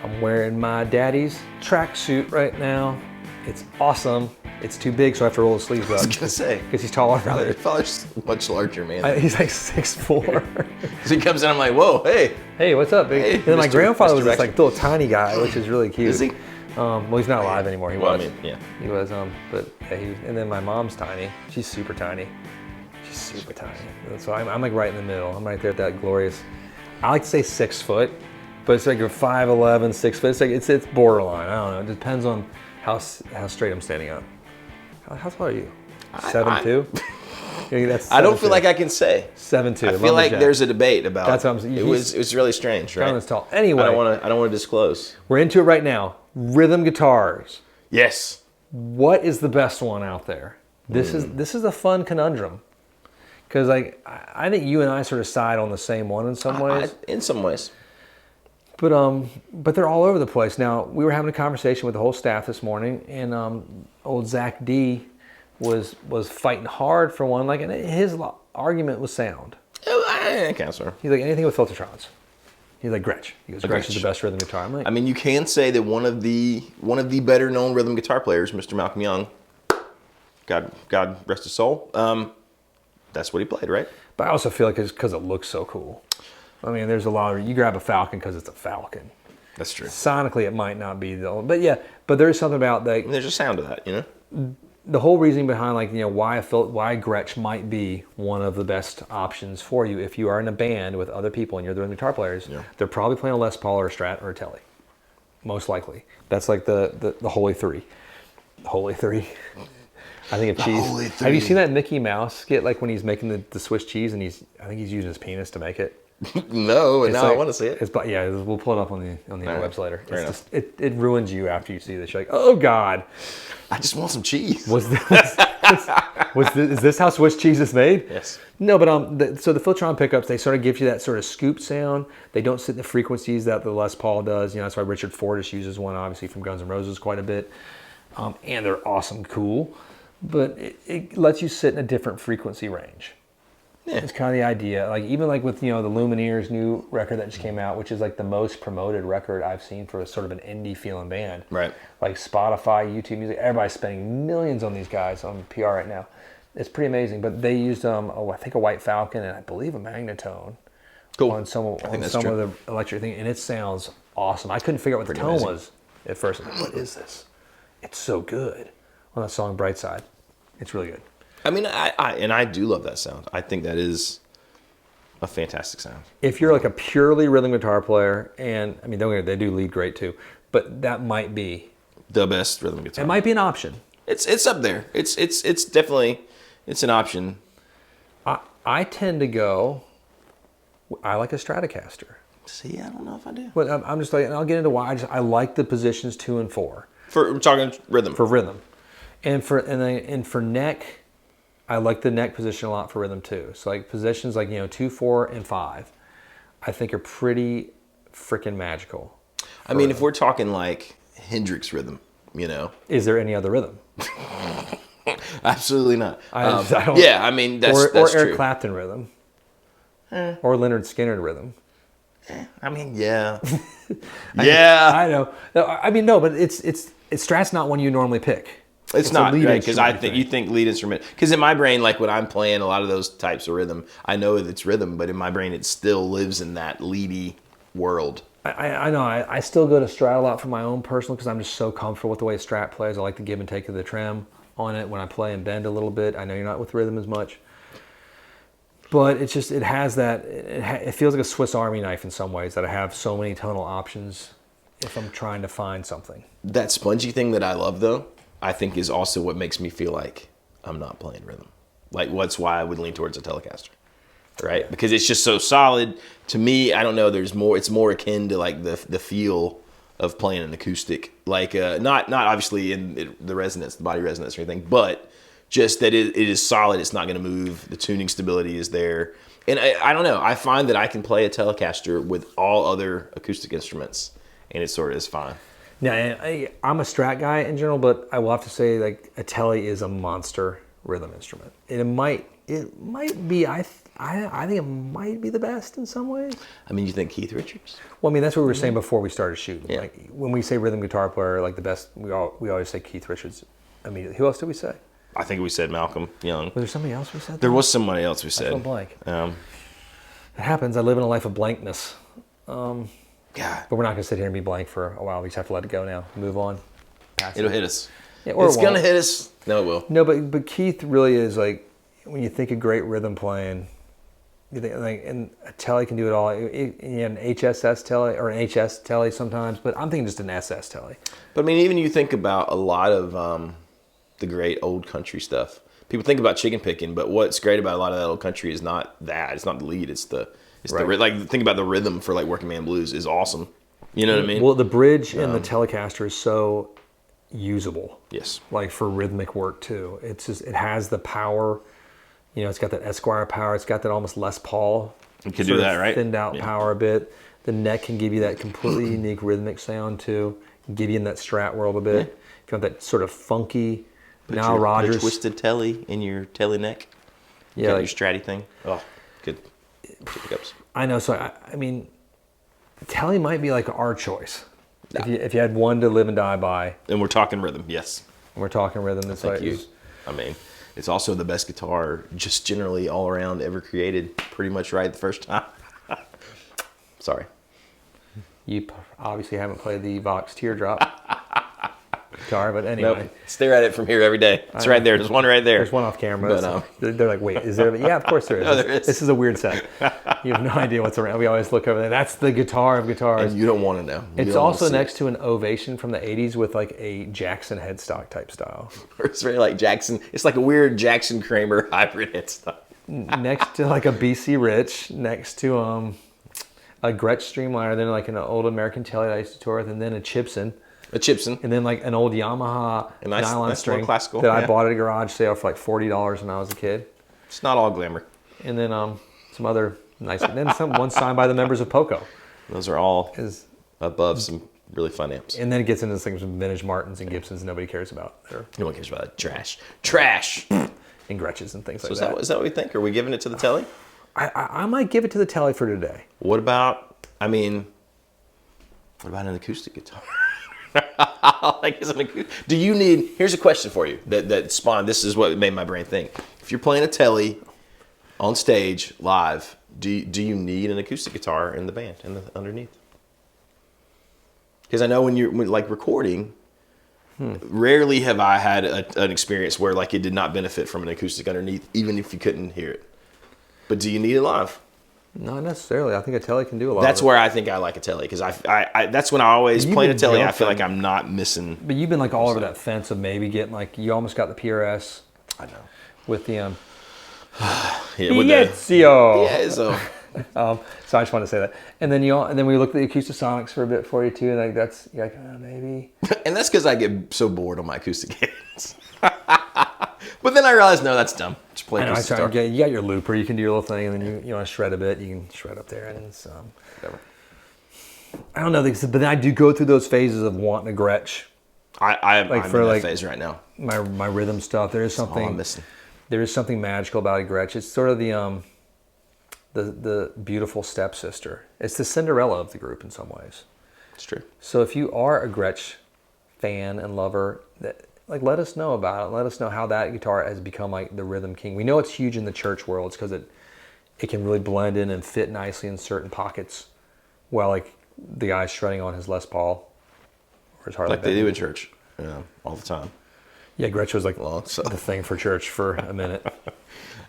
I'm wearing my daddy's tracksuit right now. It's awesome. It's too big, so I have to roll the sleeves up. I was gonna say, because he's taller. Father's a much larger man. He's like 6'4". So he comes in, I'm like, whoa, hey. Hey, what's up, big? Hey, and then my Mr. grandfather was Mr. this like little tiny guy, which is really cute. Is he? Well, he's not alive anymore. He was. I mean, yeah. He was. But yeah, and then my mom's tiny. She's super tiny. She's super tiny. So I'm like right in the middle. I'm right there at that glorious. I like to say 6 foot, but it's like a 5'11", 6 foot. It's like it's borderline. I don't know. It depends on how straight I'm standing up. How tall are you? 7'2". That's I don't feel like I can say 7'2". I feel like there's a debate about. That's what I'm saying. It was really strange, right? As tall. Anyway, I don't want to disclose. We're into it right now. Rhythm guitars. Yes. What is the best one out there? This is a fun conundrum, because like I think you and I sort of side on the same one in some ways. In some ways. But they're all over the place. Now, we were having a conversation with the whole staff this morning, and old Zach D was fighting hard for one. Like, and his argument was sound. I can't swear. He's like, anything with Filtertrons. He's like, Gretsch. He goes, Gretsch is the best rhythm guitar. I'm like, I mean, you can say that one of the better known rhythm guitar players, Mr. Malcolm Young, God rest his soul. That's what he played, right? But I also feel like it's because it looks so cool. I mean, there's a lot of, you grab a Falcon because it's a Falcon. That's true. Sonically, it might not be the only, but yeah, but there is something about that. There's a sound to that, you know? The whole reasoning behind, like, you know, why Gretsch might be one of the best options for you if you are in a band with other people and you're the guitar players. Yeah. They're probably playing a Les Paul or a Strat or a Tele, most likely. That's like the holy three. Holy three. I think of cheese. Have you seen that Mickey Mouse skit, like when he's making the Swiss cheese and I think he's using his penis to make it? No, and now like, I want to see it. Yeah, we'll pull it up on the website later. It ruins you after you see this. You're like, oh God, I just want some cheese. Is this how Swiss cheese is made? Yes. No, but so the Filtron pickups, they sort of give you that sort of scoop sound. They don't sit in the frequencies that the Les Paul does. You know, that's why Richard Fortus uses one, obviously from Guns N' Roses quite a bit, and they're awesome, cool. But it lets you sit in a different frequency range. Yeah. It's kind of the idea. Like even like with, you know, the Lumineers' new record that just came out, which is like the most promoted record I've seen for a sort of an indie feeling band. Right. Like Spotify, YouTube Music, everybody's spending millions on these guys on PR right now. It's pretty amazing. But they used I think a White Falcon and I believe a Magnetone. Cool. On some of the electric thing, and it sounds awesome. I couldn't figure out what the tone was at first. I'm like, what is this? It's so good. On that song Brightside. It's really good. I mean, I do love that sound. I think that is a fantastic sound. If you're like a purely rhythm guitar player, and I mean, they do lead great too, but that might be the best rhythm guitar. It might be an option. It's up there. It's definitely an option. I tend to go. I like a Stratocaster. See, I don't know if I do. But I'm just like, and I'll get into why. I like the positions 2 and 4. We're talking rhythm. For rhythm, and for neck. I like the neck position a lot for rhythm too. So like positions like, you know, 2, 4, and 5, I think are pretty freaking magical. I mean, if we're talking like Hendrix rhythm, you know. Is there any other rhythm? Absolutely not. Yeah, I mean, that's or true. Eric Clapton rhythm. Or Leonard Skinner rhythm. I mean, yeah. I know. I mean, no, but Strat's not one you normally pick. It's not, right? Because you think lead instrument. Because in my brain, like when I'm playing a lot of those types of rhythm, I know that it's rhythm, but in my brain, it still lives in that leady world. I know. I still go to Strat a lot for my own personal, because I'm just so comfortable with the way Strat plays. I like the give and take of the trem on it when I play and bend a little bit. I know you're not with rhythm as much, but it's just, it has that. It feels like a Swiss Army knife in some ways, that I have so many tonal options if I'm trying to find something. That spongy thing that I love, though, I think is also what makes me feel like I'm not playing rhythm. Like, what's why I would lean towards a Telecaster, right? Because it's just so solid. To me, I don't know, it's more akin to like the feel of playing an acoustic. Like, not obviously in the resonance, the body resonance or anything, but just that it is solid, it's not gonna move, the tuning stability is there. And I don't know, I find that I can play a Telecaster with all other acoustic instruments, and it sort of is fine. Yeah, I'm a Strat guy in general, but I will have to say, like, a Tele is a monster rhythm instrument. And it might it might be. I think it might be the best in some ways. I mean, you think Keith Richards? Well, I mean, that's what we were saying before we started shooting. Yeah. Like when we say rhythm guitar player, like the best, we always say Keith Richards immediately. Who else did we say? I think we said Malcolm Young. Was there somebody else we said? There was somebody else we said. I feel blank. Um, It happens. I live in a life of blankness. God, But we're not going to sit here and be blank for a while. We just have to let it go now. Move on. Pass it'll it. hit us. Yeah, or It's it gonna won't. hit us. No, it will. No, but Keith really is like, when you think of great rhythm playing, you think like, and a Tele can do it all. An HSS Tele or an HS Tele sometimes, but I'm thinking just an SS Tele. But I mean, even you think about a lot of the great old country stuff. People think about chicken picking, but what's great about a lot of that old country is not that. It's not the lead. It's the like think about the rhythm for like Working Man Blues is awesome. You know what I mean? Well, the bridge in the Telecaster is so usable. Yes. Like for rhythmic work too. It's just, it has the power. You know, it's got that Esquire power. It's got that almost Les Paul. You can sort do of that, right? Thinned out power a bit. The neck can give you that completely unique rhythmic sound too. Give you in that Strat world a bit. If you want that sort of funky Nile Put Rodgers. a twisted telly in your telly neck. Yeah, Got like, your Stratty thing. Oh, good pickups. I know. So I mean, Tele might be like our choice. If you had one to live and die by. And we're talking rhythm, yes. And we're talking rhythm. That's Thank like, you. I mean, it's also the best guitar, just generally all around ever created. Pretty much right the first time. Sorry. You obviously haven't played the Vox Teardrop guitar, but anyway. Nope. Stare at it from here every day. It's right there. There's one right there. There's one off camera. But, They're like, wait, is there? Yeah, of course there is. No, there is. This is a weird set. You have no idea what's around. We always look over there. That's the guitar of guitars. And you don't want to know. You It's don't wanna also see next to an Ovation from the 80s with like a Jackson headstock type style. It's very like Jackson. It's like a weird Jackson Kramer hybrid headstock. Next to like a BC Rich, next to a Gretsch Streamliner, then like an old American Tele that I used to tour with, and then a Chipson. A Chipson. And then like an old Yamaha nylon nice string classical, that I yeah. bought at a garage sale for like $40 when I was a kid. It's not all glamour. And then some other nice, and then one signed by the members of Poco. Those are all Is above some really fun amps. and then it gets into things with vintage Martins and Gibsons nobody cares about. No one cares about that. Trash. Trash. And Gretches and things So like that. is that what we think? Are we giving it to the telly? I might give it to the Tele for today. What about an acoustic guitar? Like, do you need? Here's a question for you that spawned. This is what made my brain think. If you're playing a telly on stage live, do you need an acoustic guitar in the band underneath? Because I know when like recording, rarely have I had an experience where like it did not benefit from an acoustic underneath, even if you couldn't hear it. But do you need it live? Not necessarily. I think a Tele can do a lot. That's of it. where I think I like a telly because I that's when I always You've play a been telly. I feel jumping. like I'm not missing. But you've been like all over that fence of maybe getting like you almost got the PRS I know. with the Yeah, with the, Piezio. yeah. So So I just wanted to say that. And then and then we looked at the Acoustasonics for a bit for you too. And like you're like maybe. and that's because I get so bored on my acoustic gigs. But then I realized no, that's dumb. Just play I know, acoustic guitar. you got your looper. You can do your little thing, and then you want to shred a bit. You can shred up there, and it's Whatever. I don't know. But then I do go through those phases of wanting a Gretsch. I'm Like in for, that like, phase right now. My rhythm stuff. There is All something I'm missing. There is something magical about a Gretsch. It's sort of the beautiful stepsister. It's the Cinderella of the group in some ways. It's true. So if you are a Gretsch fan and lover, let us know about it. Let us know how that guitar has become like the rhythm king. We know it's huge in the church world. It's because it can really blend in and fit nicely in certain pockets. While like the guy's shredding on his Les Paul or his Harley. Like they do in church, all the time. Yeah, Gretsch was like So. the thing for church for a minute.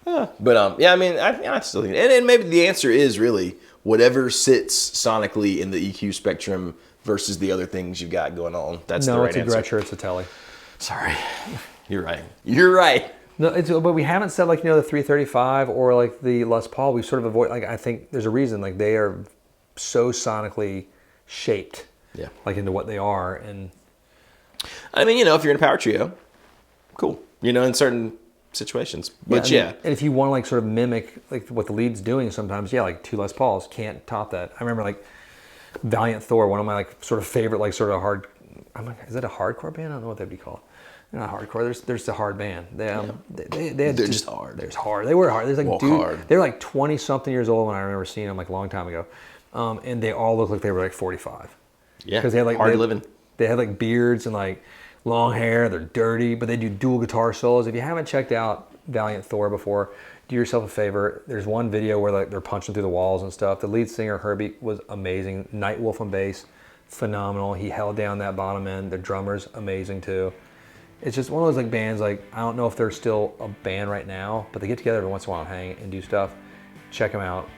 But yeah, I mean, I still think, and maybe the answer is really whatever sits sonically in the EQ spectrum versus the other things you've got going on. That's the No, right it's a answer. Gretsch or it's a Tele. Sorry, you're right. You're right. No, but we haven't said like the 335 or like the Les Paul. We've sort of avoided. Like I think there's a reason. Like they are so sonically shaped. Yeah. Like into what they are, and I mean, if you're in a power trio, cool. In certain situations, but I mean, and if you want to like sort of mimic like what the lead's doing, sometimes like two Les Pauls can't top that. I remember like Valiant Thor, one of my like sort of favorite like sort of hard. I'm like, is that a hardcore band? I don't know what that'd be called. They're not hardcore. There's the hard band. They're just hard. They're hard. They were hard. There's like Walk dude. hard. They were like 20 something years old when I remember seeing them like a long time ago, and they all looked like they were like 45. Yeah, because they had like hard living. They had like beards and like long hair. They're dirty, but they do dual guitar solos. If you haven't checked out Valiant Thor before, do yourself a favor. There's one video where like they're punching through the walls and stuff. The lead singer Herbie was amazing. Nightwolf on bass, phenomenal. He held down that bottom end. The drummer's amazing too. It's just one of those like bands. Like I don't know if they're still a band right now, but they get together every once in a while and hang and do stuff. Check them out.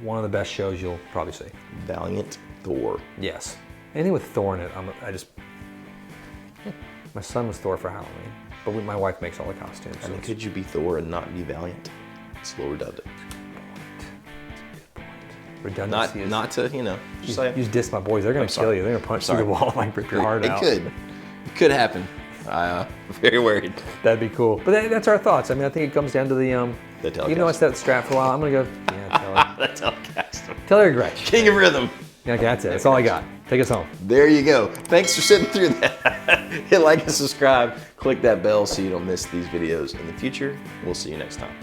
One of the best shows you'll probably see. Valiant Thor. Yes. Anything with Thor in it, my son was Thor for Halloween, but my wife makes all the costumes. I mean, could you be Thor and not be Valiant? It's a little redundant. Redundancy Not to, you know, just you just diss my boys. They're going to kill you. They're going to punch through the wall and like rip your heart out. It could happen. I'm very worried. That'd be cool. But that's our thoughts. I mean, I think it comes down to the Telecaster. Even though I said Strat for a while, I'm going to go, yeah, The Telecaster. Tele or Gretsch. King of Rhythm. Yeah, that's it. That's all I got. Take us home. There you go. Thanks for sitting through that. Hit like and subscribe. Click that bell so you don't miss these videos in the future. We'll see you next time.